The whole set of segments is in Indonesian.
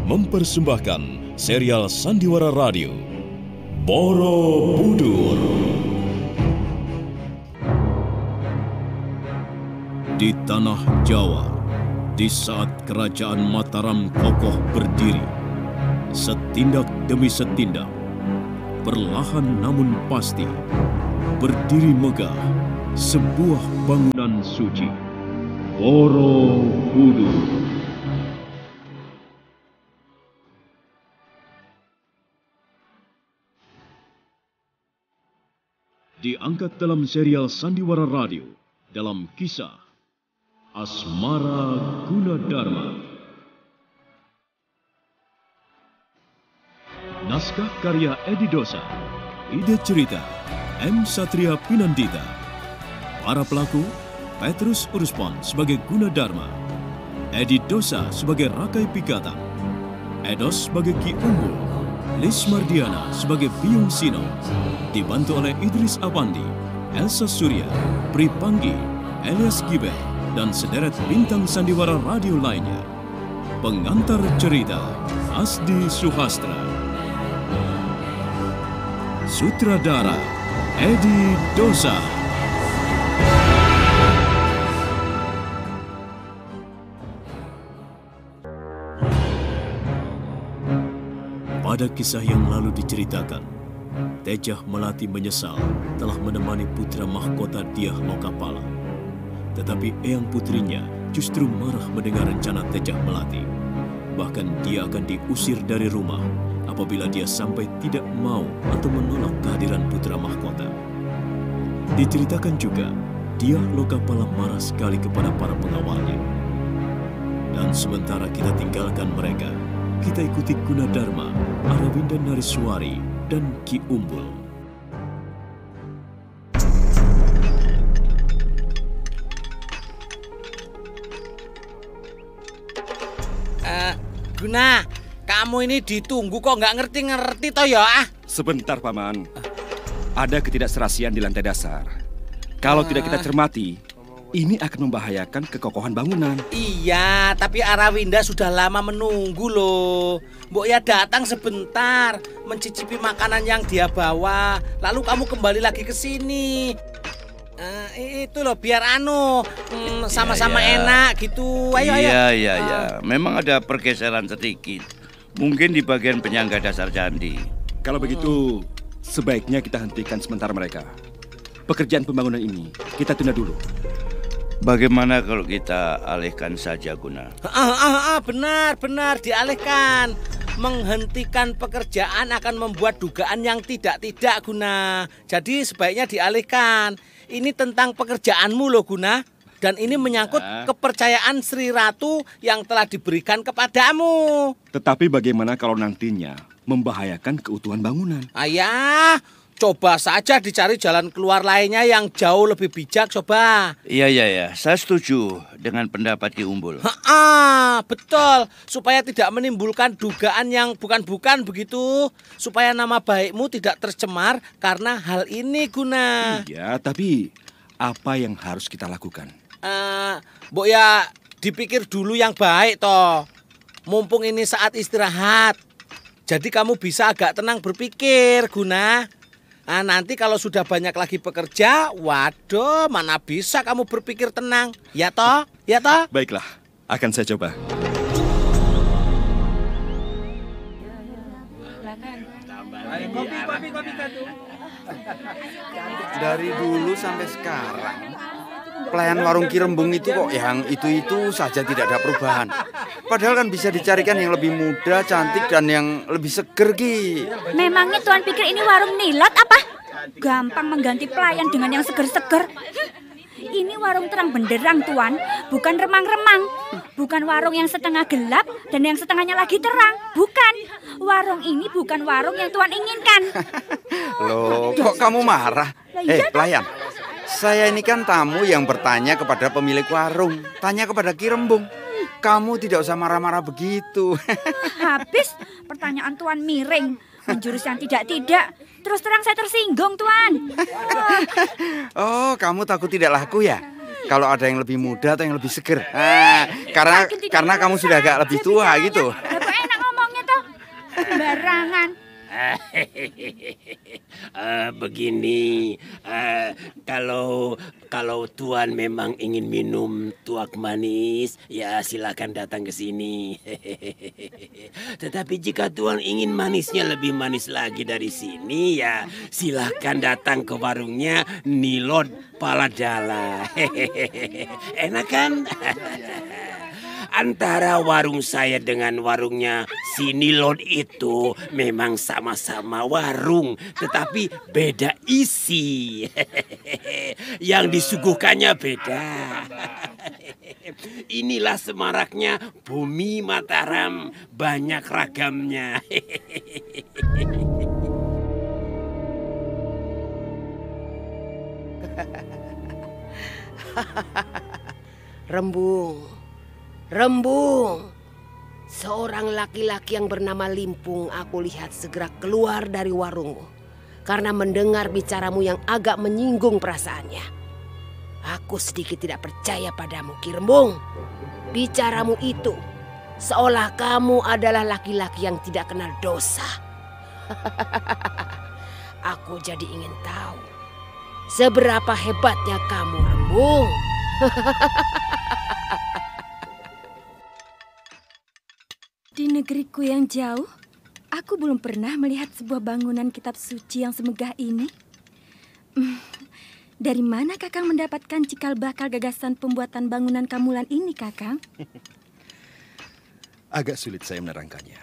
mempersembahkan serial Sandiwara Radio Borobudur. Di tanah Jawa, di saat kerajaan Mataram kokoh berdiri, setindak demi setindak, perlahan namun pasti, berdiri megah sebuah bangunan suci, Borobudur. Diangkat dalam serial Sandiwara Radio dalam kisah Asmara Gunadarma. Naskah karya Edi Dosa. Ide cerita M. Satria Pinandita. Para pelaku Petrus Urspon sebagai Gunadarma, Edi Dosa sebagai Rakai Pikatan, Edos sebagai Ki Umbul, Lis Mardiana sebagai Biung Sino, dibantu oleh Idris Apandi, Elsa Surya, Pri Panggi, Elias Giber, dan sederet bintang sandiwara radio lainnya. Pengantar cerita Asdi Suhastra. Sutradara Edi Dosa. Pada kisah yang lalu diceritakan, Tejah Melati menyesal telah menemani putra mahkota Dyah Lokapala. Tetapi eyang putrinya justru marah mendengar rencana Tejah Melati. Bahkan dia akan diusir dari rumah apabila dia sampai tidak mau atau menolak kehadiran putra mahkota. Diceritakan juga, Dyah Lokapala marah sekali kepada para pengawalnya. Dan sementara kita tinggalkan mereka, kita ikuti Gunadarma, Arawinda Nariswari, dan Ki Umbul. Guna, kamu ini ditunggu kok nggak ngerti-ngerti toh ya? Sebentar, Paman. Ada ketidakserasian di lantai dasar. Kalau tidak kita cermati, ini akan membahayakan kekokohan bangunan. Iya, tapi Arawinda sudah lama menunggu loh. Mbok ya datang sebentar, mencicipi makanan yang dia bawa. Lalu kamu kembali lagi ke sini. Itu loh, biar sama-sama enak gitu. Ayo, ayo. Iya. Memang ada pergeseran sedikit. Mungkin di bagian penyangga dasar candi. Kalau begitu, sebaiknya kita hentikan sementara mereka. Pekerjaan pembangunan ini kita tunda dulu. Bagaimana kalau kita alihkan saja, Guna? Benar, dialihkan. Menghentikan pekerjaan akan membuat dugaan yang tidak-tidak, Guna. Jadi sebaiknya dialihkan. Ini tentang pekerjaanmu loh, Guna. Dan ini menyangkut kepercayaan Sri Ratu yang telah diberikan kepadamu. Tetapi bagaimana kalau nantinya membahayakan keutuhan bangunan? Ayah, coba saja dicari jalan keluar lainnya yang jauh lebih bijak, coba. Iya. Saya setuju dengan pendapat Ki Umbul. Betul. Supaya tidak menimbulkan dugaan yang bukan-bukan begitu. Supaya nama baikmu tidak tercemar karena hal ini, Guna. Iya, tapi apa yang harus kita lakukan? Mbok ya dipikir dulu yang baik toh. Mumpung ini saat istirahat. Jadi kamu bisa agak tenang berpikir, Guna. Nanti kalau sudah banyak lagi pekerja, waduh, mana bisa kamu berpikir tenang. Ya toh? Baiklah, akan saya coba. Dari dulu sampai sekarang, pelayan warung Kirembung itu kok yang itu saja tidak ada perubahan. Padahal kan bisa dicarikan yang lebih muda, cantik, dan yang lebih seger, Ki. Memangnya Tuan pikir ini warung nilat apa? Gampang mengganti pelayan dengan yang seger-seger. Ini warung terang benderang, Tuan. Bukan remang-remang. Bukan warung yang setengah gelap dan yang setengahnya lagi terang. Bukan. Warung ini bukan warung yang Tuan inginkan. Loh, kok kamu marah? Pelayan. Saya ini kan tamu yang bertanya kepada pemilik warung. Tanya kepada Kirembung. Kamu tidak usah marah-marah begitu. Habis pertanyaan Tuan miring. Menjurus yang tidak-tidak. Terus terang saya tersinggung, Tuan. Oh, kamu takut tidak laku ya? Kalau ada yang lebih muda atau yang lebih seger? Karena kamu sudah agak lebih tua gitu. Kok enak ngomong sembarangan. Begini, kalau Tuan memang ingin minum tuak manis, ya silakan datang ke sini. Tetapi jika Tuan ingin manisnya lebih manis lagi dari sini, ya silakan datang ke warungnya Nilod Paladala. Enak kan? Antara warung saya dengan warungnya si Nilod itu memang sama-sama warung, tetapi beda isi. Yang disuguhkannya beda. Inilah semaraknya bumi Mataram, banyak ragamnya. Rembung, seorang laki-laki yang bernama Limpung aku lihat segera keluar dari warungmu karena mendengar bicaramu yang agak menyinggung perasaannya. Aku sedikit tidak percaya padamu, Ki Rembung. Bicaramu itu seolah kamu adalah laki-laki yang tidak kenal dosa. Aku jadi ingin tahu seberapa hebatnya kamu, Rembung. Di negeriku yang jauh, aku belum pernah melihat sebuah bangunan kitab suci yang semegah ini. Dari mana Kakang mendapatkan cikal bakal gagasan pembuatan bangunan Kamulan ini, Kakang? Agak sulit saya menerangkannya.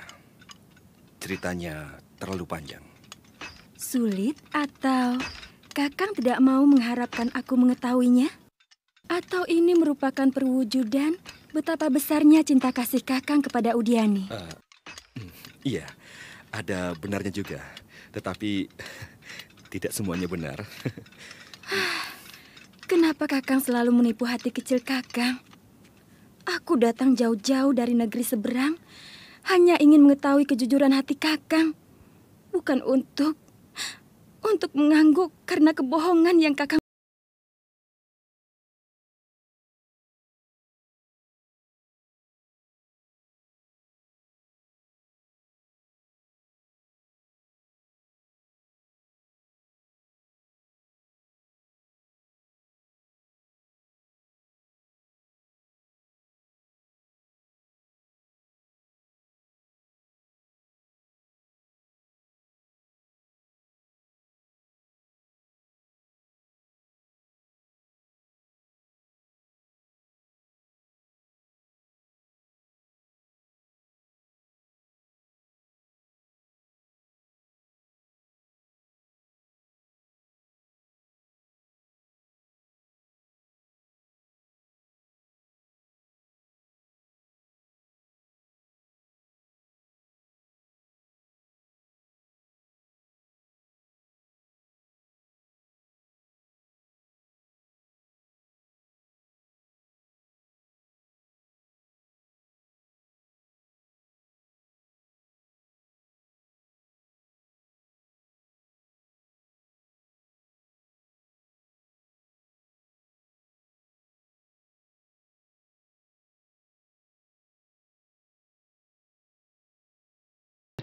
Ceritanya terlalu panjang. Sulit atau Kakang tidak mau mengharapkan aku mengetahuinya? Atau ini merupakan perwujudan betapa besarnya cinta kasih Kakang kepada Udiani? Iya, ada benarnya juga. Tetapi tidak semuanya benar. Kenapa Kakang selalu menipu hati kecil Kakang? Aku datang jauh-jauh dari negeri seberang hanya ingin mengetahui kejujuran hati Kakang. Bukan untuk mengangguk karena kebohongan yang Kakang.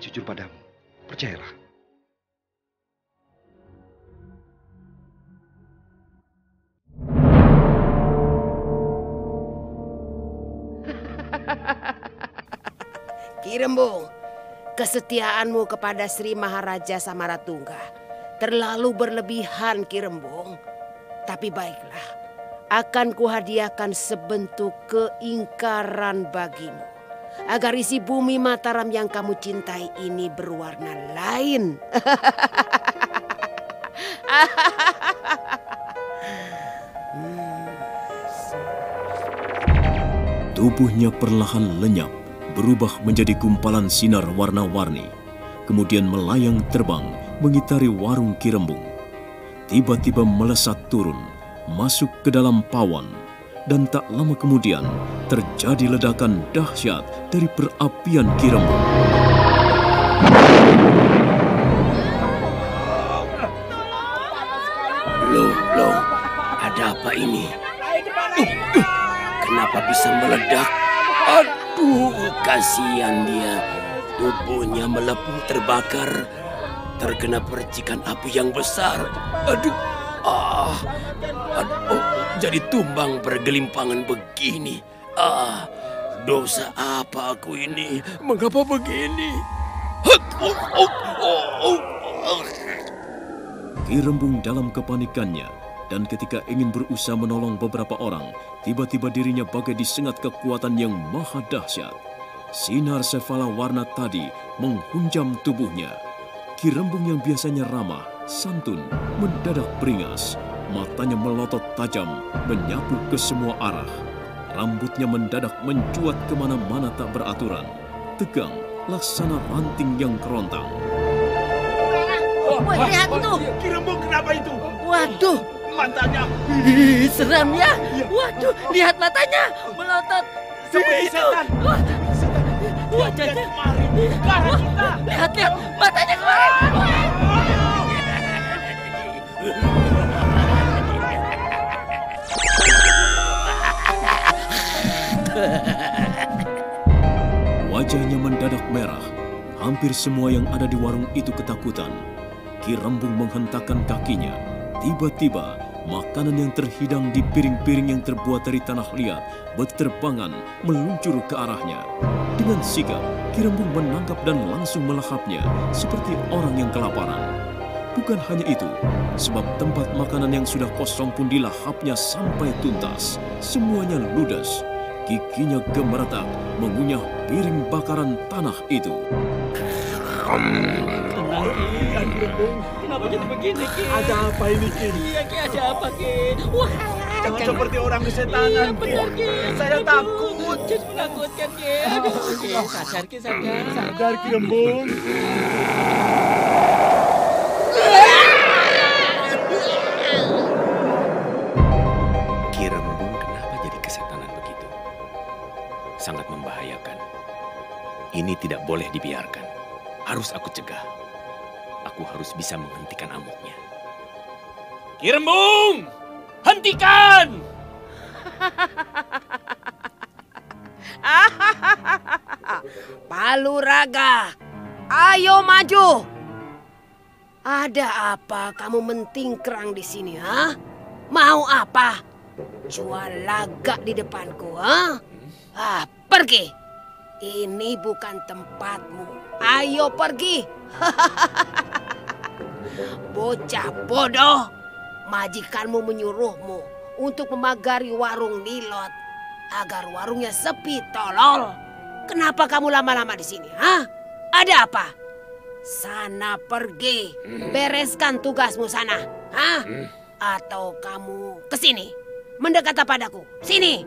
Jujur padamu, percayalah. Ki Rembung, kesetiaanmu kepada Sri Maharaja Samaratungga terlalu berlebihan, Ki Rembung. Tapi baiklah, akan kuhadiahkan sebentuk keingkaran bagimu, agar isi bumi Mataram yang kamu cintai ini berwarna lain. Tubuhnya perlahan lenyap, berubah menjadi gumpalan sinar warna-warni, kemudian melayang terbang mengitari warung Ki Rembung. Tiba-tiba melesat turun, masuk ke dalam pawan, dan tak lama kemudian terjadi ledakan dahsyat dari perapian Ki Rembung. Loh, ada apa ini? Kenapa bisa meledak? Aduh, kasihan dia. Tubuhnya melepuh terbakar, terkena percikan api yang besar. Aduh, jadi tumbang bergelimpangan begini. Dosa apa aku ini? Mengapa begini? Ki Rembung dalam kepanikannya, dan ketika ingin berusaha menolong beberapa orang, tiba-tiba dirinya bagai disengat kekuatan yang maha dahsyat. Sinar sefala warna tadi menghunjam tubuhnya. Ki Rembung yang biasanya ramah, santun, mendadak beringas. Matanya melotot tajam, menyapu ke semua arah. Rambutnya mendadak mencuat kemana-mana tak beraturan. Tegang, laksana ranting yang kerontang. Wah, lihat itu. Ki Rembung kenapa itu? Waduh, Matanya. seram ya. Waduh, lihat matanya melotot Seperti setan. Wajahnya. Darah kita. Lihat, matanya kemarin. Wajahnya mendadak merah. Hampir semua yang ada di warung itu ketakutan. Ki Rembung menghentakkan kakinya. Tiba-tiba, makanan yang terhidang di piring-piring yang terbuat dari tanah liat berterbangan meluncur ke arahnya. Dengan sigap, Ki Rembung menangkap dan langsung melahapnya seperti orang yang kelaparan. Bukan hanya itu, sebab tempat makanan yang sudah kosong pun dilahapnya sampai tuntas. Semuanya ludes. Giginya gemeretak mengunyah piring bakaran tanah itu. Kenapa jadi begini, Ki? Ada apa ini, Ki? Iya, Ki, ada apa, Ki? Wah, Jangan seperti orang kesetanan, Ki. benar, Ki. Saya takut. Jangan menakutkan, Ki. Aduh, Ki, sadar, Ki, sadar. Sadar, Ki Rembung. Ki Rembung kenapa jadi kesetanan begitu? Sangat membahayakan. Ini tidak boleh dibiarkan. Harus aku cegah. Aku harus bisa menghentikan amuknya. Ki Rembung! Hentikan! Paluraga, ayo maju. Ada apa kamu mentingkrang di sini, ha? Mau apa? Jual lagak di depanku, ha? Pergi. Ini bukan tempatmu. Ayo pergi. Bocah bodoh. Majikanmu menyuruhmu untuk memagari warung Nilot agar warungnya sepi, tolol. Kenapa kamu lama-lama di sini, ha? Ada apa? Sana pergi, bereskan tugasmu sana, ha? Atau kamu ke sini, mendekat padaku, sini.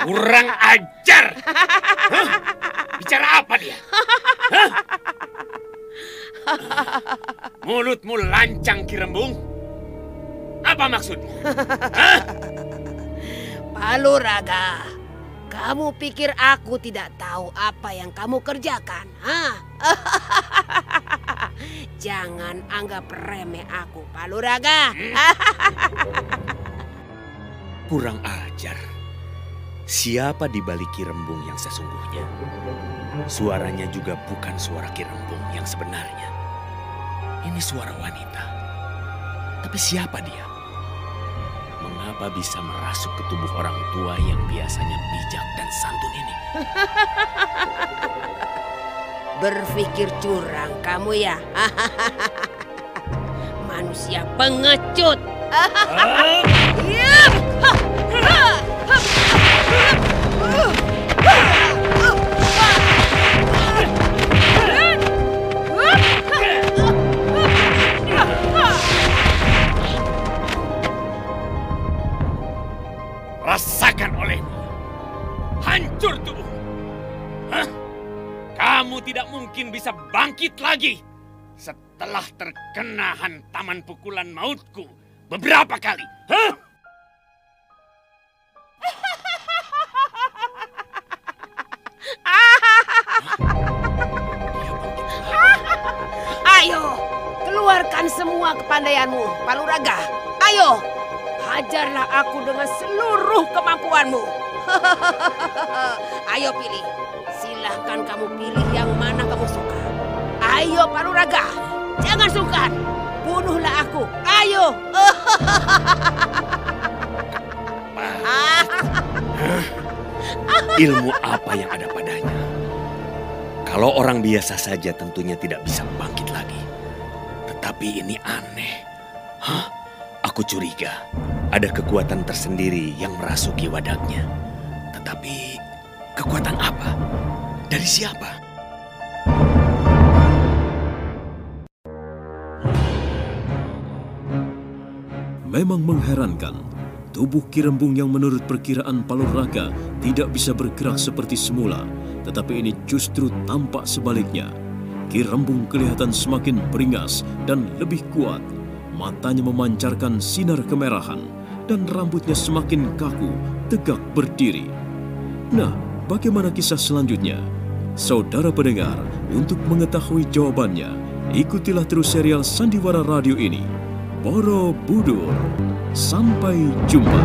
Kurang ajar! Hah? Bicara apa dia? Hah? Mulutmu lancang, Ki Rembung. Apa maksudnya? Hah? Paluraga, kamu pikir aku tidak tahu apa yang kamu kerjakan? Ha? Jangan anggap remeh aku, Paluraga. Kurang ajar. Siapa di balik Ki Rembung yang sesungguhnya? Suaranya juga bukan suara Ki Rembung yang sebenarnya. Ini suara wanita. Tapi siapa dia? Mengapa bisa merasuk ke tubuh orang tua yang biasanya bijak dan santun ini? Berpikir curang kamu ya? Manusia pengecut. Rasakan olehmu. Hancur tubuh. Hah? Kamu tidak mungkin bisa bangkit lagi setelah terkena hantaman pukulan mautku beberapa kali. Hah? Ayo, keluarkan semua kepandaianmu, Paluraga. Ayo, hajarlah aku dengan seluruh kemampuanmu. Ayo pilih, silahkan Silahkan kamu pilih yang mana kamu suka. Ayo Paluraga, jangan sungkan. Bunuhlah aku, ayo. Ilmu apa yang ada padanya? Kalau orang biasa saja tentunya tidak bisa bangkit lagi. Tetapi ini aneh. Aku curiga ada kekuatan tersendiri yang merasuki wadaknya. Tetapi kekuatan apa? Dari siapa? Memang mengherankan. Tubuh Ki Rembung yang menurut perkiraan Paluraga tidak bisa bergerak seperti semula, tetapi ini justru tampak sebaliknya. Ki Rembung kelihatan semakin beringas dan lebih kuat. Matanya memancarkan sinar kemerahan dan rambutnya semakin kaku, tegak berdiri. Nah, bagaimana kisah selanjutnya? Saudara pendengar, untuk mengetahui jawabannya, ikutilah terus serial Sandiwara Radio ini. Borobudur. Sampai jumpa.